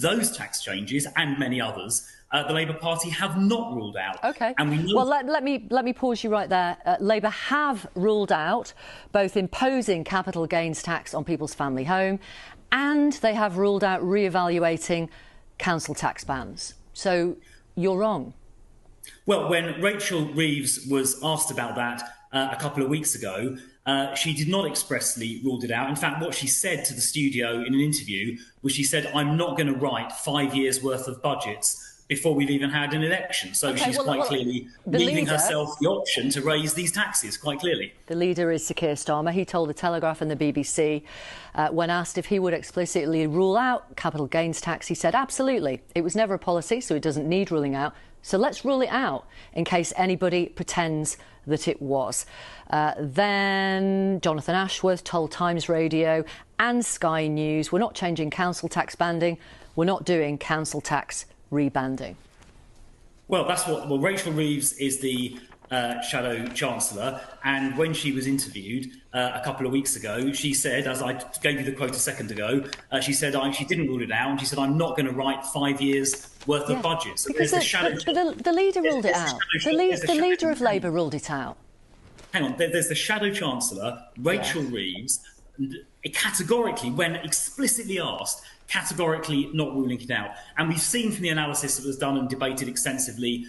those tax changes and many others, the Labour Party have not ruled out. OK. And we know well, let me pause you right there. Labour have ruled out both imposing capital gains tax on people's family home, and they have ruled out re-evaluating council tax bans. So you're wrong. Well, when Rachel Reeves was asked about that a couple of weeks ago, she did not expressly rule it out. In fact, what she said to the studio in an interview was she said, "I'm not going to write 5 years' worth of budgets before we've even had an election." So she's quite clearly leaving herself the option to raise these taxes, quite clearly. The leader is Sir Keir Starmer. He told The Telegraph and the BBC, when asked if he would explicitly rule out capital gains tax, he said, absolutely. It was never a policy, so it doesn't need ruling out. So let's rule it out in case anybody pretends that it was. Then Jonathan Ashworth told Times Radio and Sky News, we're not changing council tax banding, we're not doing council tax rebanding. Well, Rachel Reeves is the Shadow Chancellor, and when she was interviewed a couple of weeks ago, she said, as I gave you the quote a second ago, she said she didn't rule it out, and she said, I'm not going to write 5 years worth of budget. So because the leader ruled it out. The leader of Labour ruled it out. Hang on, there's the Shadow Chancellor, Rachel Reeves, categorically, when explicitly asked, categorically not ruling it out. And we've seen from the analysis that was done and debated extensively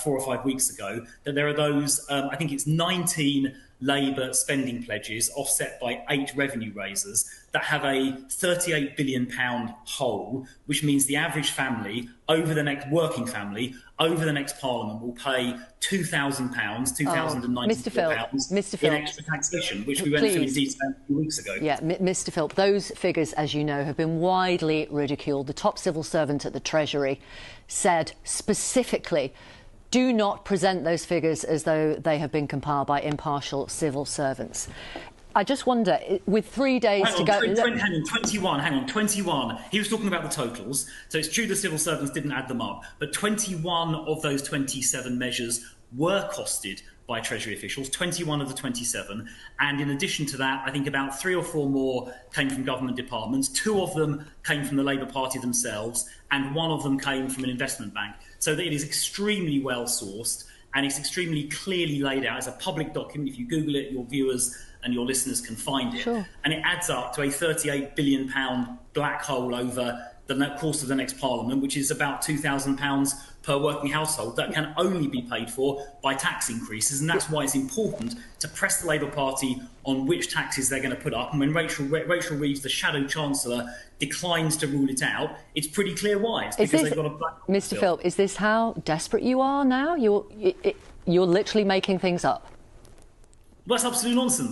4 or 5 weeks ago that there are those, I think it's 19 Labour spending pledges offset by 8 revenue raisers that have a £38 billion hole, which means the average family, working family, over the next Parliament will pay £2,000, £2,094 in extra taxation, which we went through in detail a few weeks ago. Yeah, Mr Philp, those figures, as you know, have been widely ridiculed. The top civil servant at the Treasury said specifically, do not present those figures as though they have been compiled by impartial civil servants. I just wonder, with 3 days to go... Hang on, 21. He was talking about the totals. So it's true the civil servants didn't add them up, but 21 of those 27 measures were costed by Treasury officials, 21 of the 27. And in addition to that, I think about 3 or 4 more came from government departments. 2 of them came from the Labour Party themselves, and 1 of them came from an investment bank. So that it is extremely well sourced, and it's extremely clearly laid out as a public document. If you Google it, your viewers and your listeners can find it. Sure. And it adds up to a £38 billion black hole over the course of the next Parliament, which is about £2,000 per working household that can only be paid for by tax increases. And that's why it's important to press the Labour Party on which taxes they're going to put up. And when Rachel Reeves, the Shadow Chancellor, declines to rule it out, it's pretty clear why. It's because they've got a black hole. Mr Philp, is this how desperate you are now? You're literally making things up. Well, that's absolute nonsense.